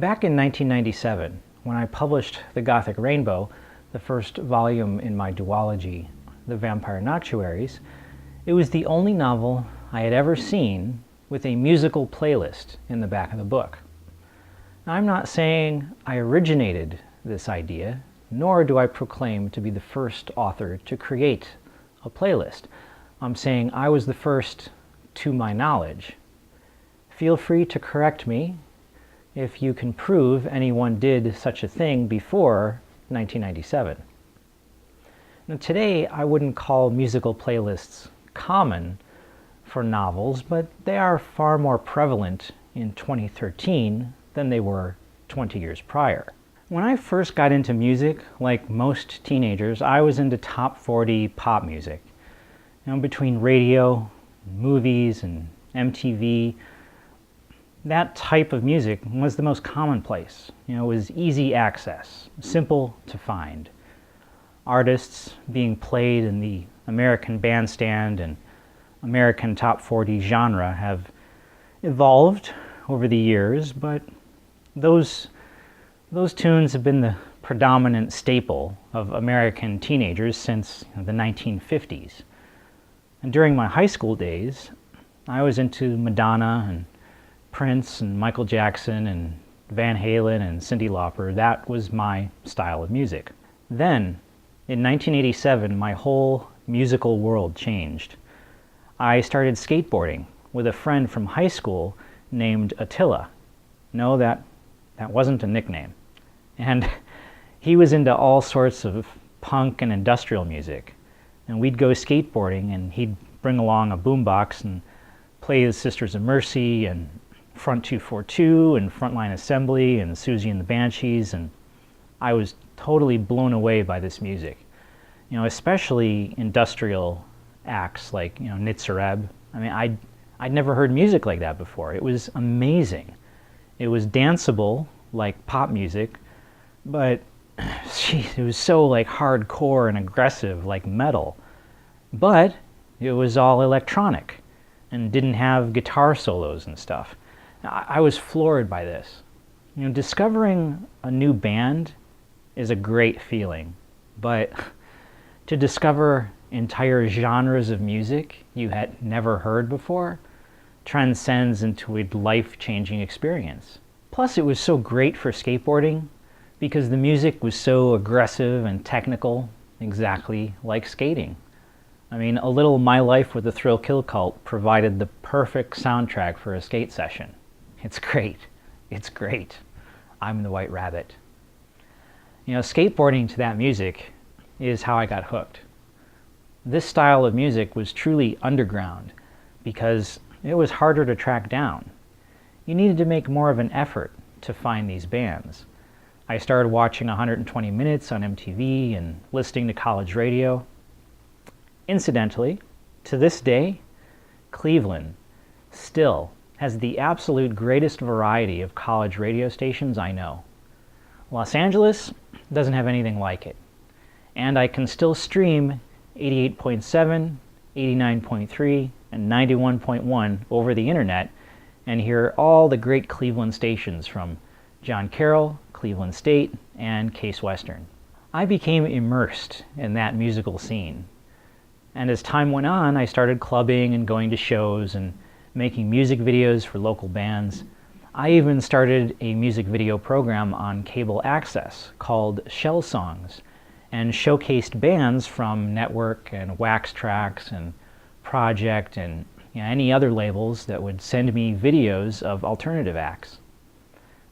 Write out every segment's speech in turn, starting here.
Back in 1997, when I published The Gothic Rainbow, the first volume in my duology, The Vampire Noctuaries, it was the only novel I had ever seen with a musical playlist in the back of the book. Now, I'm not saying I originated this idea, nor do I proclaim to be the first author to create a playlist. I'm saying I was the first to my knowledge. Feel free to correct me if you can prove anyone did such a thing before 1997. Now, today, I wouldn't call musical playlists common for novels, but they are far more prevalent in 2013 than they were 20 years prior. When I first got into music, like most teenagers, I was into top 40 pop music. Between radio, movies, and MTV, that type of music was the most commonplace. It was easy access, simple to find. Artists being played in the American Bandstand and American Top 40 genre have evolved over the years, but those tunes have been the predominant staple of American teenagers since the 1950s. And during my high school days, I was into Madonna and Prince and Michael Jackson and Van Halen and Cyndi Lauper. That was my style of music. Then, in 1987, my whole musical world changed. I started skateboarding with a friend from high school named Attila. No, that wasn't a nickname. And he was into all sorts of punk and industrial music. And we'd go skateboarding, and he'd bring along a boombox and play the Sisters of Mercy and Front 242 and Frontline Assembly and Siouxsie and the Banshees, and I was totally blown away by this music. Especially industrial acts like Nitzer Ebb. I'd never heard music like that before. It was amazing. It was danceable like pop music, but it was so like hardcore and aggressive like metal. But it was all electronic and didn't have guitar solos and stuff. I was floored by this. Discovering a new band is a great feeling, but to discover entire genres of music you had never heard before transcends into a life-changing experience. Plus, it was so great for skateboarding because the music was so aggressive and technical, exactly like skating. A little My Life with the Thrill Kill Cult provided the perfect soundtrack for a skate session. It's great. It's great. I'm the White Rabbit. Skateboarding to that music is how I got hooked. This style of music was truly underground because it was harder to track down. You needed to make more of an effort to find these bands. I started watching 120 Minutes on MTV and listening to college radio. Incidentally, to this day, Cleveland still has the absolute greatest variety of college radio stations I know. Los Angeles doesn't have anything like it. And I can still stream 88.7, 89.3, and 91.1 over the internet and hear all the great Cleveland stations from John Carroll, Cleveland State, and Case Western. I became immersed in that musical scene. And as time went on, I started clubbing and going to shows and making music videos for local bands. I even started a music video program on cable access called Shell Songs and showcased bands from Network and Wax Trax and Project and any other labels that would send me videos of alternative acts.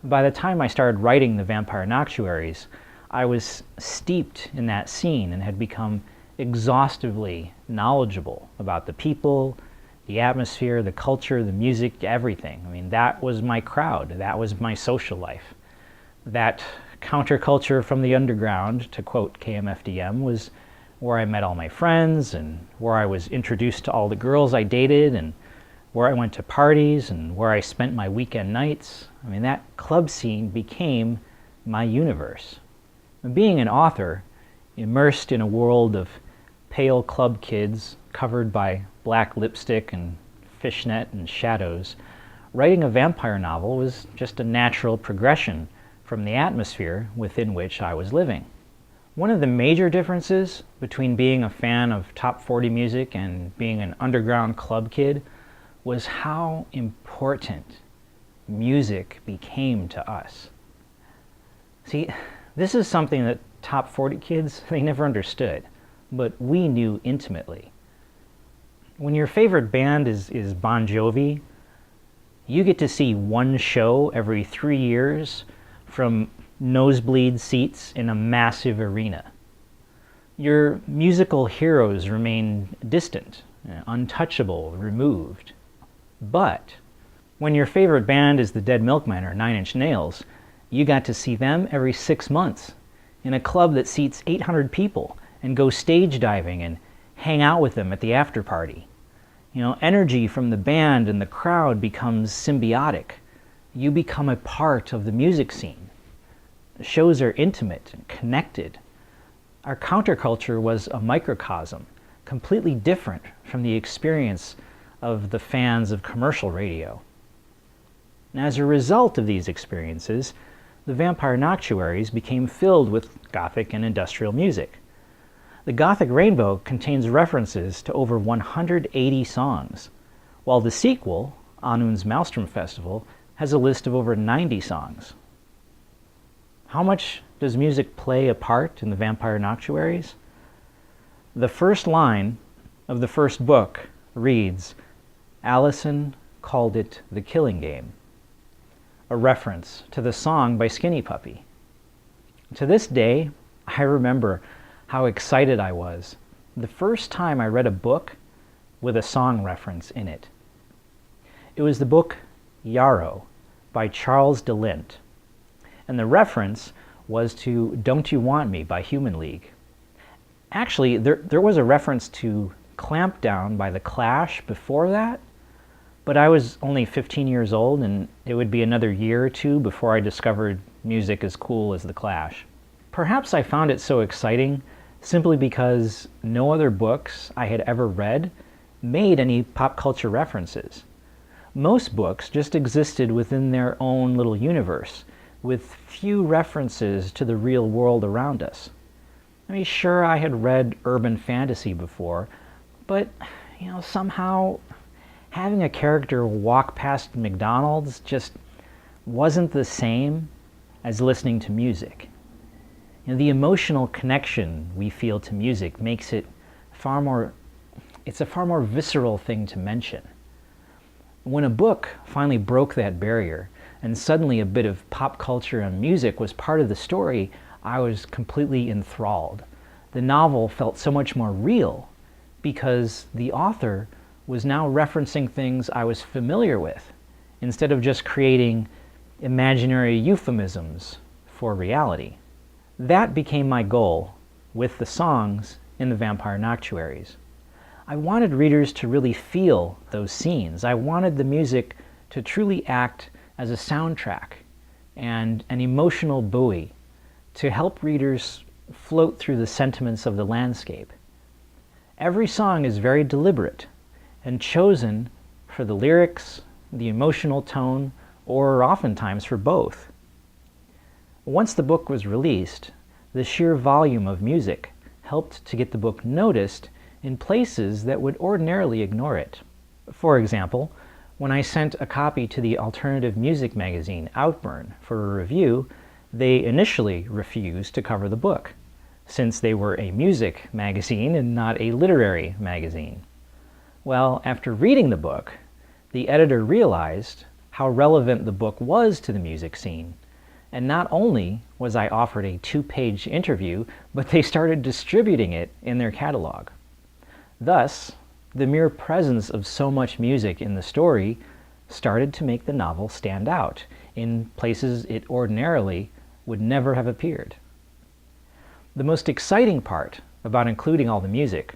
By the time I started writing The Vampire Noctuaries, I was steeped in that scene and had become exhaustively knowledgeable about the people, the atmosphere, the culture, the music, everything. That was my crowd. That was my social life. That counterculture from the underground, to quote KMFDM, was where I met all my friends and where I was introduced to all the girls I dated and where I went to parties and where I spent my weekend nights. That club scene became my universe. Being an author, immersed in a world of pale club kids covered by black lipstick and fishnet and shadows, writing a vampire novel was just a natural progression from the atmosphere within which I was living. One of the major differences between being a fan of top 40 music and being an underground club kid was how important music became to us. See, this is something that top 40 kids, they never understood, but we knew intimately. When your favorite band is Bon Jovi, you get to see one show every 3 years from nosebleed seats in a massive arena. Your musical heroes remain distant, untouchable, removed. But when your favorite band is the Dead Milkmen or 9 Inch Nails, you got to see them every 6 months in a club that seats 800 people and go stage diving and hang out with them at the after party. You know, energy from the band and the crowd becomes symbiotic. You become a part of the music scene. The shows are intimate and connected. Our counterculture was a microcosm, completely different from the experience of the fans of commercial radio. And as a result of these experiences, the Vampire Noctuaries became filled with Gothic and industrial music. The Gothic Rainbow contains references to over 180 songs, while the sequel, Anund's Maelstrom Festival, has a list of over 90 songs. How much does music play a part in the Vampire Noctuaries? The first line of the first book reads, "Allison called it the killing game," a reference to the song by Skinny Puppy. To this day, I remember how excited I was the first time I read a book with a song reference in it. It was the book Yarrow by Charles DeLint, and the reference was to Don't You Want Me by Human League. Actually, there was a reference to Clampdown by The Clash before that, but I was only 15 years old, and it would be another year or two before I discovered music as cool as The Clash. Perhaps I found it so exciting simply because no other books I had ever read made any pop culture references. Most books just existed within their own little universe, with few references to the real world around us. I mean, sure, I had read urban fantasy before, but, somehow having a character walk past McDonald's just wasn't the same as listening to music. The emotional connection we feel to music makes it it's a far more visceral thing to mention. When a book finally broke that barrier, and suddenly a bit of pop culture and music was part of the story, I was completely enthralled. The novel felt so much more real because the author was now referencing things I was familiar with, instead of just creating imaginary euphemisms for reality. That became my goal with the songs in the Vampire Noctuaries. I wanted readers to really feel those scenes. I wanted the music to truly act as a soundtrack and an emotional buoy to help readers float through the sentiments of the landscape. Every song is very deliberate and chosen for the lyrics, the emotional tone, or oftentimes for both. Once the book was released, the sheer volume of music helped to get the book noticed in places that would ordinarily ignore it. For example, when I sent a copy to the alternative music magazine Outburn for a review, they initially refused to cover the book, since they were a music magazine and not a literary magazine. Well, after reading the book, the editor realized how relevant the book was to the music scene. And not only was I offered a 2-page interview, but they started distributing it in their catalog. Thus, the mere presence of so much music in the story started to make the novel stand out in places it ordinarily would never have appeared. The most exciting part about including all the music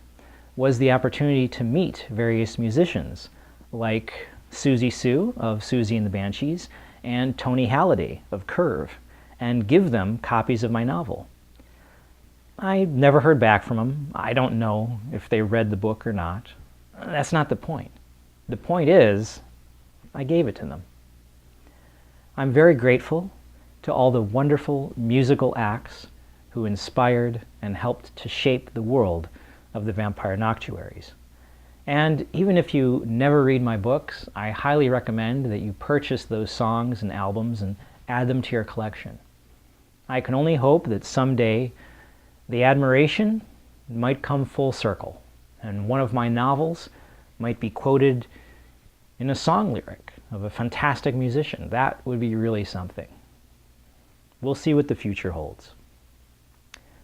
was the opportunity to meet various musicians, like Siouxsie Sioux of Siouxsie and the Banshees and Tony Halliday of Curve, and give them copies of my novel. I never heard back from them. I don't know if they read the book or not. That's not the point. The point is, I gave it to them. I'm very grateful to all the wonderful musical acts who inspired and helped to shape the world of the Vampire Noctuaries. And even if you never read my books, I highly recommend that you purchase those songs and albums and add them to your collection. I can only hope that someday the admiration might come full circle, and one of my novels might be quoted in a song lyric of a fantastic musician. That would be really something. We'll see what the future holds.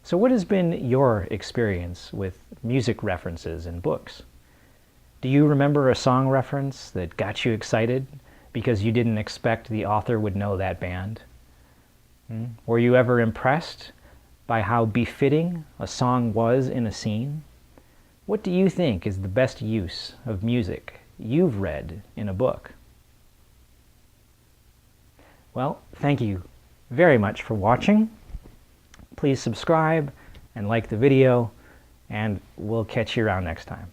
So what has been your experience with music references in books? Do you remember a song reference that got you excited because you didn't expect the author would know that band? Were you ever impressed by how befitting a song was in a scene? What do you think is the best use of music you've read in a book? Well, thank you very much for watching. Please subscribe and like the video, and we'll catch you around next time.